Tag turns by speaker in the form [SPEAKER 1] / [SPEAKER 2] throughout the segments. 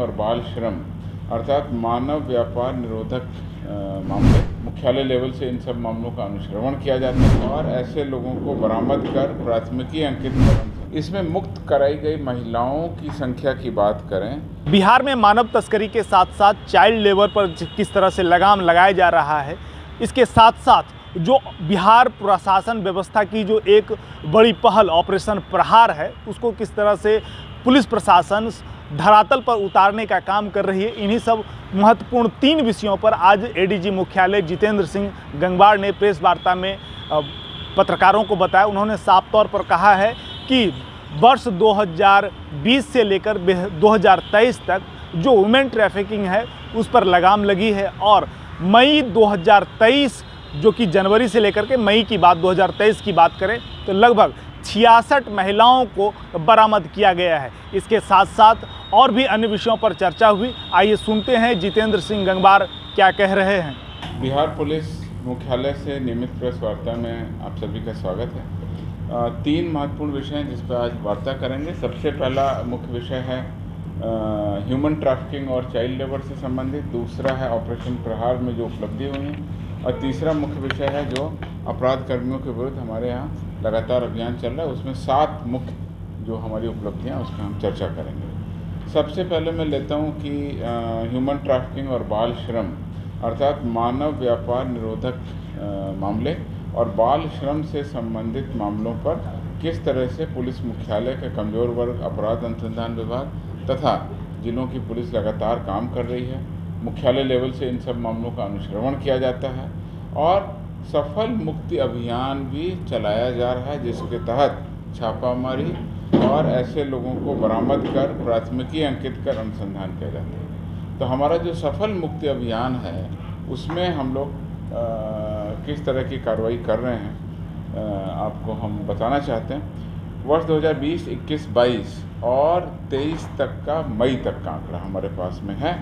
[SPEAKER 1] और बाल श्रम अर्थात मानव व्यापार निरोधक मामले मुख्यालय लेवल से इन सब मामलों का अनुश्रवण किया जाता है और ऐसे लोगों को बरामद कर प्राथमिकी अंकित कर इसमें मुक्त कराई गई महिलाओं की संख्या की बात करें।
[SPEAKER 2] बिहार में मानव तस्करी के साथ साथ चाइल्ड लेबर पर किस तरह से लगाम लगाया जा रहा है, इसके साथ साथ जो बिहार प्रशासन व्यवस्था की जो एक बड़ी पहल ऑपरेशन प्रहार है, उसको किस तरह से पुलिस प्रशासन धरातल पर उतारने का काम कर रही है, इन्हीं सब महत्वपूर्ण 3 विषयों पर आज एडीजी मुख्यालय जितेंद्र सिंह गंगवार ने प्रेस वार्ता में पत्रकारों को बताया। उन्होंने साफ तौर पर कहा है कि वर्ष 2020 से लेकर 2023 तक जो वुमेन ट्रैफिकिंग है उस पर लगाम लगी है और मई 2023 जो कि जनवरी से लेकर के मई की बात 2023 की बात करें तो लगभग 66 महिलाओं को बरामद किया गया है। इसके साथ साथ और भी अन्य विषयों पर चर्चा हुई। आइए सुनते हैं जितेंद्र सिंह गंगवार क्या कह रहे हैं।
[SPEAKER 1] बिहार पुलिस मुख्यालय से नियमित प्रेस वार्ता में आप सभी का स्वागत है। 3 महत्वपूर्ण विषय हैं जिस पर आज वार्ता करेंगे। सबसे पहला मुख्य विषय है ह्यूमन ट्रैफिकिंग और चाइल्ड लेबर से संबंधित, दूसरा है ऑपरेशन प्रहार में जो उपलब्धि हुई है और तीसरा मुख्य विषय है जो अपराध कर्मियों के विरुद्ध हमारे यहाँ लगातार अभियान चल रहा है, उसमें 7 मुख्य जो हमारी उपलब्धियाँ उसमें हम चर्चा करेंगे। सबसे पहले मैं लेता हूँ कि ह्यूमन ट्रैफिकिंग और बाल श्रम अर्थात मानव व्यापार निरोधक मामले और बाल श्रम से संबंधित मामलों पर किस तरह से पुलिस मुख्यालय के कमज़ोर वर्ग अपराध अनुसंधान विभाग तथा जिलों की पुलिस लगातार काम कर रही है। मुख्यालय लेवल से इन सब मामलों का अनुश्रवण किया जाता है और सफल मुक्ति अभियान भी चलाया जा रहा है, जिसके तहत छापामारी और ऐसे लोगों को बरामद कर प्राथमिकी अंकित कर अनुसंधान किया जाता है। तो हमारा जो सफल मुक्ति अभियान है उसमें हम लोग किस तरह की कार्रवाई कर रहे हैं आपको हम बताना चाहते हैं। वर्ष 2020, 21, 22 और 23 तक का मई तक का आंकड़ा हमारे पास में है,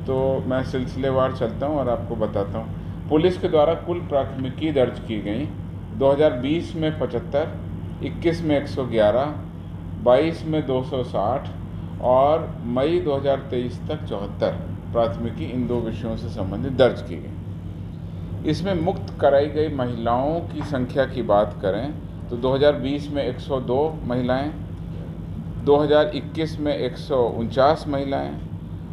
[SPEAKER 1] तो मैं सिलसिलेवार चलता हूं और आपको बताता हूं। पुलिस के द्वारा कुल प्राथमिकी दर्ज की गई 2020 में 75, 21 में 111, 22 में 260 और मई 2023 तक 74 प्राथमिकी इन 2 विषयों से संबंधित दर्ज की गई। इसमें मुक्त कराई गई महिलाओं की संख्या की बात करें तो 2020 में 102 महिलाएं, 2021 में 149 महिलाएं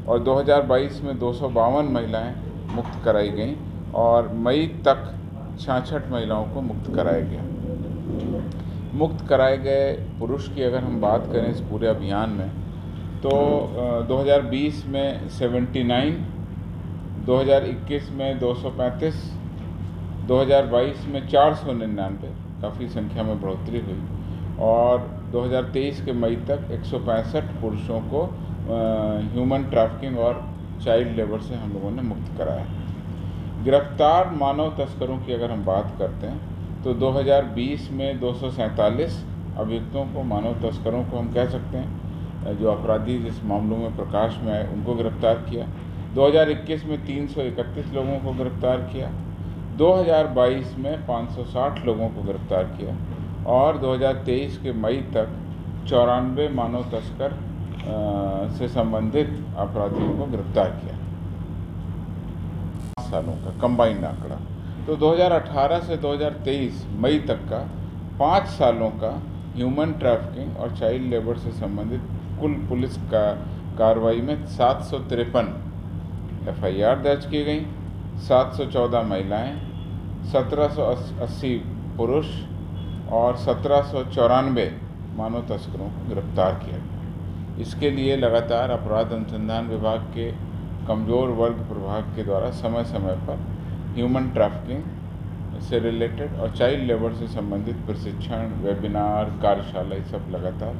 [SPEAKER 1] और 2022 में 252 महिलाएं मुक्त कराई गईं और मई तक 66 महिलाओं को मुक्त कराया गया। मुक्त कराए गए पुरुष की अगर हम बात करें इस पूरे अभियान में तो 2020 में 79, 2021 में 235, 2022 में 499, काफ़ी संख्या में बढ़ोतरी हुई और 2023 के मई तक 165 पुरुषों को ह्यूमन ट्रैफिकिंग और चाइल्ड लेबर से हम लोगों ने मुक्त कराया। गिरफ्तार मानव तस्करों की अगर हम बात करते हैं तो 2020 में 247 अभियुक्तों को, मानव तस्करों को हम कह सकते हैं, जो अपराधी जिस मामलों में प्रकाश में आए उनको गिरफ्तार किया। 2021 में 331 लोगों को गिरफ्तार किया, 2022 में 560 लोगों को गिरफ्तार किया और 2023 के मई तक 94 मानव तस्कर से संबंधित अपराधियों को गिरफ्तार किया। 5 सालों का कंबाइंड आंकड़ा, तो 2018 से 2023 मई तक का 5 सालों का ह्यूमन ट्रैफिकिंग और चाइल्ड लेबर से संबंधित कुल पुलिस का कार्रवाई में 753 FIR दर्ज की गई, 714 महिलाएं, 1780 पुरुष और 1794 मानव तस्करों को गिरफ्तार किया गया। इसके लिए लगातार अपराध अनुसंधान विभाग के कमज़ोर वर्ग प्रभाग के द्वारा समय समय पर ह्यूमन ट्रैफिकिंग से रिलेटेड और चाइल्ड लेबर से संबंधित प्रशिक्षण, वेबिनार, कार्यशाला ये सब लगातार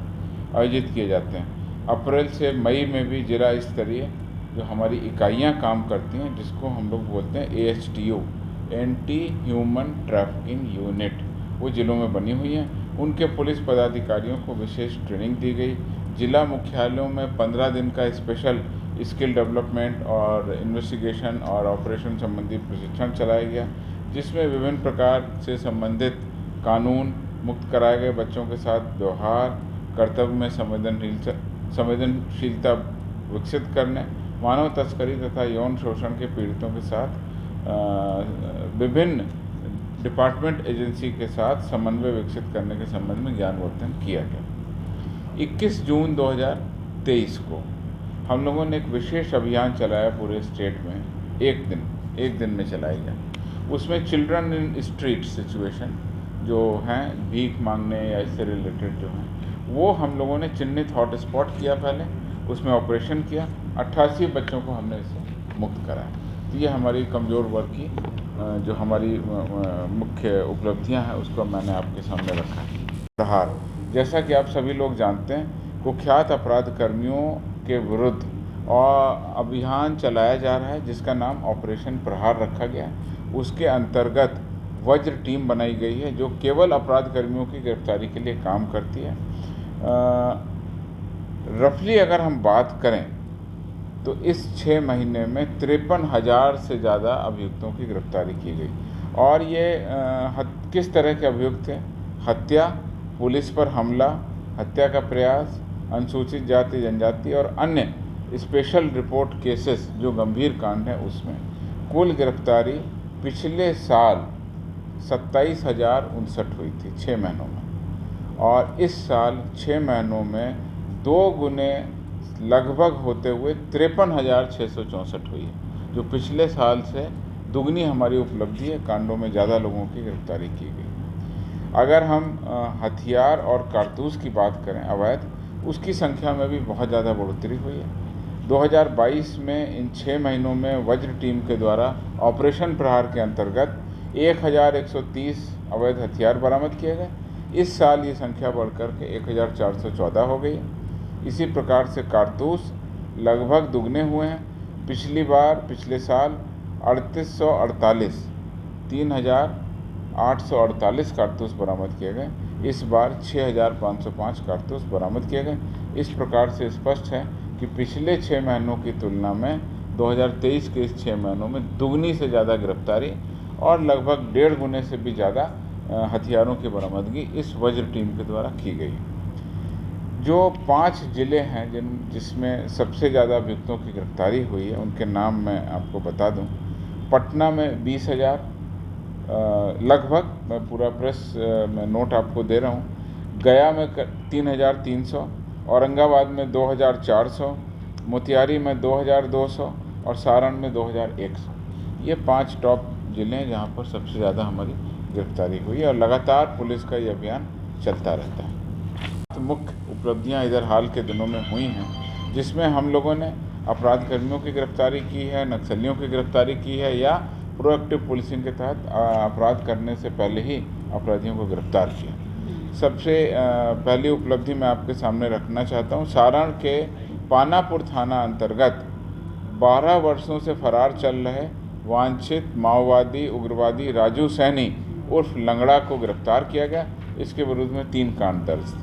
[SPEAKER 1] आयोजित किए जाते हैं। अप्रैल से मई में भी जिला स्तरीय जो हमारी इकाइयाँ काम करती हैं, जिसको हम लोग बोलते हैं AHTU, anti human trafficking unit, वो जिलों में बनी हुई हैं। उनके पुलिस पदाधिकारियों को विशेष ट्रेनिंग दी गई। जिला मुख्यालयों में 15 दिन का स्पेशल स्किल डेवलपमेंट और इन्वेस्टिगेशन और ऑपरेशन संबंधी प्रशिक्षण चलाया गया, जिसमें विभिन्न प्रकार से संबंधित कानून, मुक्त कराए गए बच्चों के साथ व्यवहार, कर्तव्य में संवेदनशीलता विकसित करने, मानव तस्करी तथा यौन शोषण के पीड़ितों के साथ विभिन्न डिपार्टमेंट एजेंसी के साथ समन्वय विकसित करने के संबंध में ज्ञानवर्धन किया गया। 21 जून 2023 को हम लोगों ने एक विशेष अभियान चलाया पूरे स्टेट में, एक दिन में चलाया गया। उसमें चिल्ड्रन इन स्ट्रीट सिचुएशन जो हैं, भीख मांगने या इससे रिलेटेड जो हैं, वो हम लोगों ने चिन्हित हॉट स्पॉट किया, पहले उसमें ऑपरेशन किया। 88 बच्चों को हमने इससे मुक्त कराया। तो ये हमारी कमज़ोर वर्ग की जो हमारी मुख्य उपलब्धियां हैं उसको मैंने आपके सामने रखा है। प्रहार, जैसा कि आप सभी लोग जानते हैं, कुख्यात अपराध कर्मियों के विरुद्ध और अभियान चलाया जा रहा है जिसका नाम ऑपरेशन प्रहार रखा गया है। उसके अंतर्गत वज्र टीम बनाई गई है जो केवल अपराध कर्मियों की गिरफ्तारी के लिए काम करती है। रफली अगर हम बात करें तो इस 6 महीने में 53,000 से ज़्यादा अभियुक्तों की गिरफ्तारी की गई। और ये किस तरह के अभियुक्त थे? हत्या, पुलिस पर हमला, हत्या का प्रयास, अनुसूचित जाति जनजाति और अन्य स्पेशल रिपोर्ट केसेस जो गंभीर कांड है उसमें। कुल गिरफ्तारी पिछले साल 27,059 हुई थी 6 महीनों में, और इस साल 6 महीनों में 2 गुने लगभग होते हुए 53,664 हुई है, जो पिछले साल से दुगनी हमारी उपलब्धि है। कांडों में ज़्यादा लोगों की गिरफ्तारी की गई। अगर हम हथियार और कारतूस की बात करें अवैध, उसकी संख्या में भी बहुत ज़्यादा बढ़ोतरी हुई है। 2022 में इन 6 महीनों में वज्र टीम के द्वारा ऑपरेशन प्रहार के अंतर्गत 1130 अवैध हथियार बरामद किए गए। इस साल ये संख्या बढ़कर के 1414 हो गई है। इसी प्रकार से कारतूस लगभग दुगने हुए हैं। पिछले साल 3,848 कारतूस बरामद किए गए। इस बार 6,505 कारतूस बरामद किए गए। इस प्रकार से स्पष्ट है कि पिछले 6 महीनों की तुलना में 2023 के इस 6 महीनों में दुगनी से ज़्यादा गिरफ्तारी और लगभग 1.5 गुने से भी ज़्यादा हथियारों की बरामदगी इस वज्र टीम के द्वारा की गई। जो 5 ज़िले हैं जिसमें सबसे ज़्यादा अभियुक्तों की गिरफ्तारी हुई है, उनके नाम मैं आपको बता दूं। पटना में 20,000 लगभग, मैं पूरा प्रेस में नोट आपको दे रहा हूं। गया में 3,300, औरंगाबाद में 2,400, मोतिहारी में 2,200 और सारण में 2,100। ये 5 टॉप ज़िले हैं जहाँ पर सबसे ज़्यादा हमारी गिरफ्तारी हुई है, और लगातार पुलिस का ये अभियान चलता रहता है। तो मुख्य उपलब्धियां इधर हाल के दिनों में हुई हैं, जिसमें हम लोगों ने अपराध कर्मियों की गिरफ्तारी की है, नक्सलियों की गिरफ्तारी की है, या प्रोएक्टिव पुलिसिंग के तहत अपराध करने से पहले ही अपराधियों को गिरफ्तार किया। सबसे पहली उपलब्धि मैं आपके सामने रखना चाहता हूँ। सारण के पानापुर थाना अंतर्गत 12 वर्षों से फरार चल रहे वांछित माओवादी उग्रवादी राजू सैनी उर्फ लंगड़ा को गिरफ्तार किया गया। इसके विरुद्ध में 3 कांड दर्ज थे।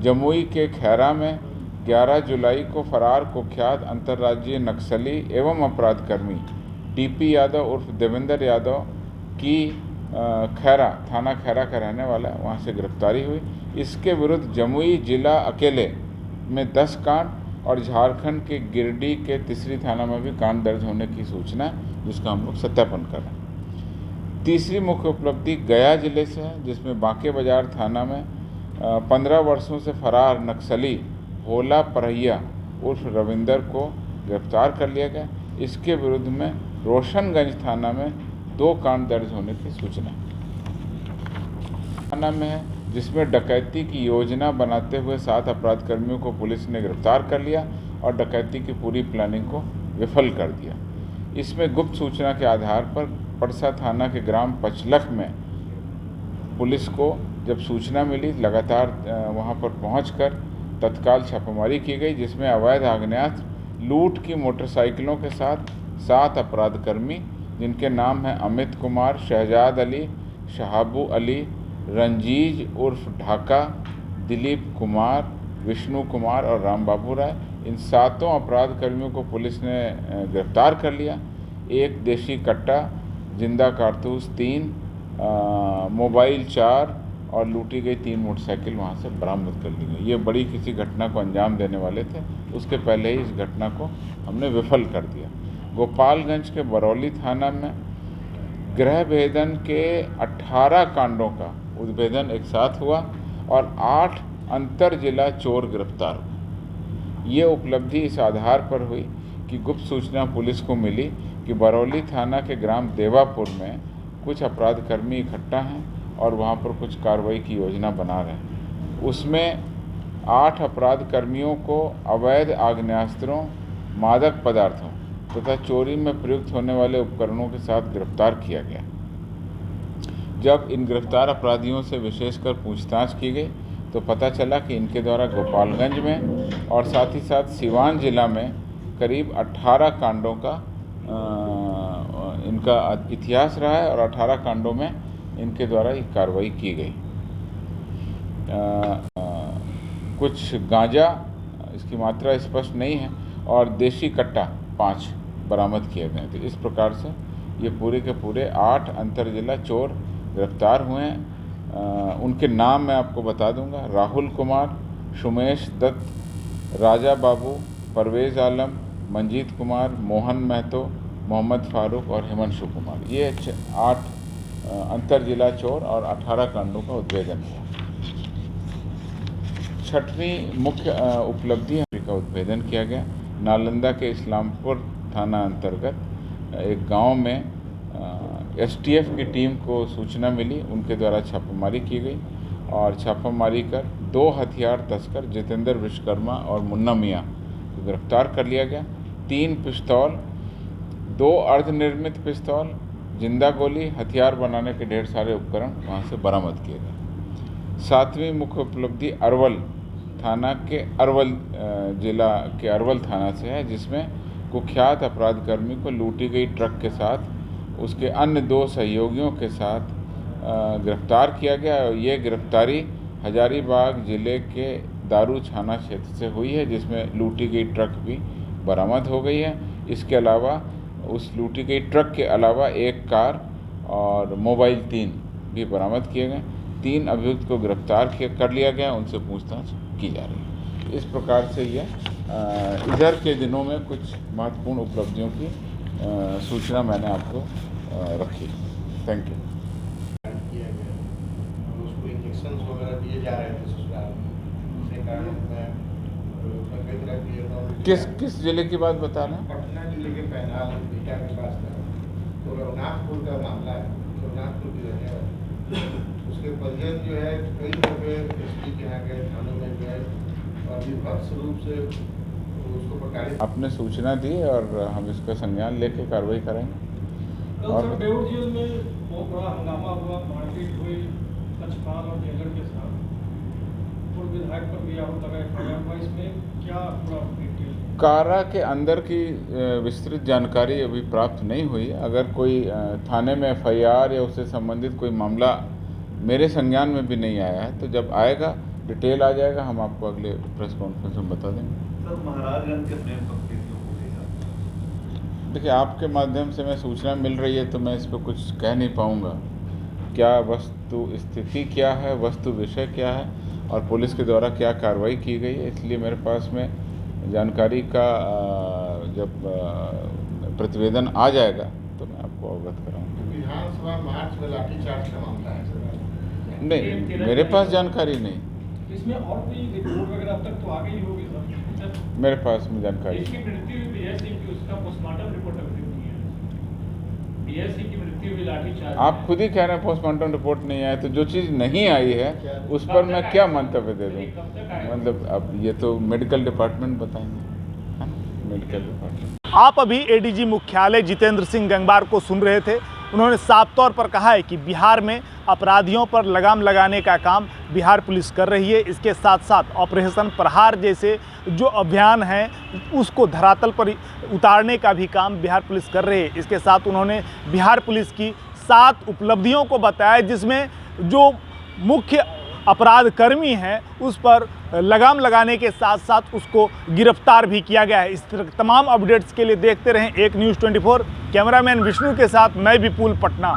[SPEAKER 1] जमुई के खैरा में 11 जुलाई को फरार कुख्यात अंतर्राज्यीय नक्सली एवं अपराधकर्मी टीपी यादव उर्फ देवेंद्र यादव की थाना खैरा का रहने वाला है, वहाँ से गिरफ्तारी हुई। इसके विरुद्ध जमुई जिला अकेले में 10 कांड और झारखंड के गिरिडीह के तीसरी थाना में भी कांड दर्ज होने की सूचना है, जिसका हम लोग सत्यापन कर रहे हैं। तीसरी मुख्य उपलब्धि गया जिले से है, जिसमें बांके बाजार थाना में 15 वर्षों से फरार नक्सली भोला परहिया उर्फ रविंदर को गिरफ्तार कर लिया गया। इसके विरुद्ध में रोशनगंज थाना में 2 कांड दर्ज होने की सूचना थाना में है, जिसमें डकैती की योजना बनाते हुए 7 अपराधकर्मियों को पुलिस ने गिरफ्तार कर लिया और डकैती की पूरी प्लानिंग को विफल कर दिया। इसमें गुप्त सूचना के आधार पर परसा थाना के ग्राम पचलख में पुलिस को जब सूचना मिली, लगातार वहां पर पहुंचकर तत्काल छापेमारी की गई, जिसमें अवैध आग्नेयास्त्र लूट की मोटरसाइकिलों के साथ 7 अपराधकर्मी, जिनके नाम हैं अमित कुमार, शहजाद अली, शहाबू अली, रंजीज उर्फ ढाका, दिलीप कुमार, विष्णु कुमार और राम बाबू राय, इन 7 अपराधकर्मियों को पुलिस ने गिरफ्तार कर लिया। 1 देशी कट्टा, जिंदा कारतूस 3, मोबाइल 4, और लूटी गई 3 मोटरसाइकिल वहाँ से बरामद कर ली गई। ये बड़ी किसी घटना को अंजाम देने वाले थे, उसके पहले ही इस घटना को हमने विफल कर दिया। गोपालगंज के बरौली थाना में गृह भेदन के 18 कांडों का उद्भेदन एक साथ हुआ और 8 अंतर जिला चोर गिरफ्तार हुए। ये उपलब्धि इस आधार पर हुई कि गुप्त सूचना पुलिस को मिली कि बरौली थाना के ग्राम देवापुर में कुछ अपराधकर्मी इकट्ठा हैं और वहाँ पर कुछ कार्रवाई की योजना बना रहे हैं। उसमें 8 अपराधकर्मियों को अवैध आग्नेयास्त्रों, मादक पदार्थों तथा चोरी में प्रयुक्त होने वाले उपकरणों के साथ गिरफ्तार किया गया। जब इन गिरफ्तार अपराधियों से विशेषकर पूछताछ की गई तो पता चला कि इनके द्वारा गोपालगंज में और साथ ही साथ सिवान जिला में करीब 18 कांडों का इनका इतिहास रहा है और 18 कांडों में इनके द्वारा ये कार्रवाई की गई। कुछ गांजा, इसकी मात्रा स्पष्ट नहीं है, और देशी कट्टा 5 बरामद किए गए थे। इस प्रकार से ये पूरे के पूरे 8 अंतर जिला चोर गिरफ्तार हुए हैं। उनके नाम मैं आपको बता दूंगा: राहुल कुमार, सुमेश दत्त, राजा बाबू, परवेज़ आलम, मंजीत कुमार, मोहन महतो, मोहम्मद फारूक और हिमांशु कुमार। ये 8 अंतर जिला चोर और 18 कांडों का उद्भेदन हुआ। 6वीं मुख्य उपलब्धि का उद्भेदन किया गया। नालंदा के इस्लामपुर थाना अंतर्गत एक गांव में एसटीएफ की टीम को सूचना मिली, उनके द्वारा छापामारी की गई और छापामारी कर 2 हथियार तस्कर जितेंद्र विश्वकर्मा और मुन्ना मियाँ को गिरफ्तार कर लिया गया। 3 पिस्तौल, 2 अर्धनिर्मित पिस्तौल, जिंदा गोली, हथियार बनाने के ढेर सारे उपकरण वहाँ से बरामद किए गए। 7वीं मुख्य उपलब्धि अरवल थाना के अरवल जिला के अरवल थाना से है, जिसमें कुख्यात अपराधकर्मी को लूटी गई ट्रक के साथ उसके अन्य 2 सहयोगियों के साथ गिरफ्तार किया गया। ये गिरफ्तारी हजारीबाग जिले के दारू थाना क्षेत्र से हुई है, जिसमें लूटी गई ट्रक भी बरामद हो गई है। इसके अलावा उस लूटी गई ट्रक के अलावा 1 कार और मोबाइल 3 भी बरामद किए गए। 3 अभियुक्त को गिरफ्तार कर लिया गया, उनसे पूछताछ की जा रही है। इस प्रकार से ये इधर के दिनों में कुछ महत्वपूर्ण उपलब्धियों की सूचना मैंने आपको रखी। Thank you.
[SPEAKER 3] उसको इंजेक्शन वगैरह दिए जा रहे थे ससुराल में, उसके कारण
[SPEAKER 1] किस जिले की बात बता रहे हैं?
[SPEAKER 3] पटना जिले के पैनाल बेटा के पास था, तो रघुनाथपुर का मामला है। रघुनाथपुर की रहने वाली, उसके परिजन जो है कई जगह एसपी के यहाँ गए, थानों में गए और विभत्स रूप से उसको प्रकाशित।
[SPEAKER 1] आपने सूचना दी और हम इसका संज्ञान लेके कार्रवाई करेंगे।
[SPEAKER 4] और बेउर जेल में बहुत बड़ा हंगामा हुआ, मारपीट हुई लक्षपाल और जेलर के साथ, पूर्व विधायक पर भी आरोप लगाया गया हुआ। इसमें क्या पूरा डिटेल?
[SPEAKER 1] कारा के अंदर की विस्तृत जानकारी अभी प्राप्त नहीं हुई। अगर कोई थाने में एफआईआर या उससे संबंधित कोई मामला मेरे संज्ञान में भी नहीं आया है, तो जब आएगा डिटेल आ जाएगा, हम आपको अगले प्रेस कॉन्फ्रेंस में बता देंगे।
[SPEAKER 5] सर, महाराजगंज के प्रेम भक्ति क्यों हो गई?
[SPEAKER 1] देखिए, आपके माध्यम से मैं सूचना मिल रही है तो मैं इस पर कुछ कह नहीं पाऊँगा। क्या वस्तु स्थिति क्या है, वस्तु विषय क्या है और पुलिस के द्वारा क्या कार्रवाई की गई है, इसलिए मेरे पास में जानकारी का जब प्रतिवेदन आ जाएगा तो मैं आपको अवगत कराऊंगा।
[SPEAKER 3] विधानसभा मार्च में लाठीचार्ज का मामला है सर?
[SPEAKER 1] नहीं, मेरे पास जानकारी नहीं।
[SPEAKER 4] इसमें और कोई रिपोर्ट वगैरह अब तक तो आ गई होगी सर?
[SPEAKER 1] मेरे पास में जानकारी।
[SPEAKER 4] इसकी मृत्यु हुई बीएस सिंह की, उसका पोस्टमार्टम रिपोर्ट अभी तक नहीं है। बीएस सिंह की मृत्यु हुई लाठीचार्ज।
[SPEAKER 1] आप खुद ही कह रहे हैं पोस्टमार्टम रिपोर्ट नहीं आया, तो जो चीज़ नहीं आई है उस पर मैं क्या मंतव्य दे दूँ? मतलब अब ये तो मेडिकल डिपार्टमेंट बताएंगे, है ना? Medical department.
[SPEAKER 2] आप अभी एडीजी मुख्यालय जितेंद्र सिंह गंगवार को सुन रहे थे। उन्होंने साफ तौर पर कहा है कि बिहार में अपराधियों पर लगाम लगाने का काम बिहार पुलिस कर रही है। इसके साथ साथ ऑपरेशन प्रहार जैसे जो अभियान हैं उसको धरातल पर उतारने का भी काम बिहार पुलिस कर रही है। इसके साथ उन्होंने बिहार पुलिस की 7 उपलब्धियों को बताया, जिसमें जो मुख्य अपराध कर्मी हैं उस पर लगाम लगाने के साथ साथ उसको गिरफ्तार भी किया गया है। इस तरह तमाम अपडेट्स के लिए देखते रहें एक न्यूज़ 24। कैमरामैन विष्णु के साथ मैं विपुल, पटना।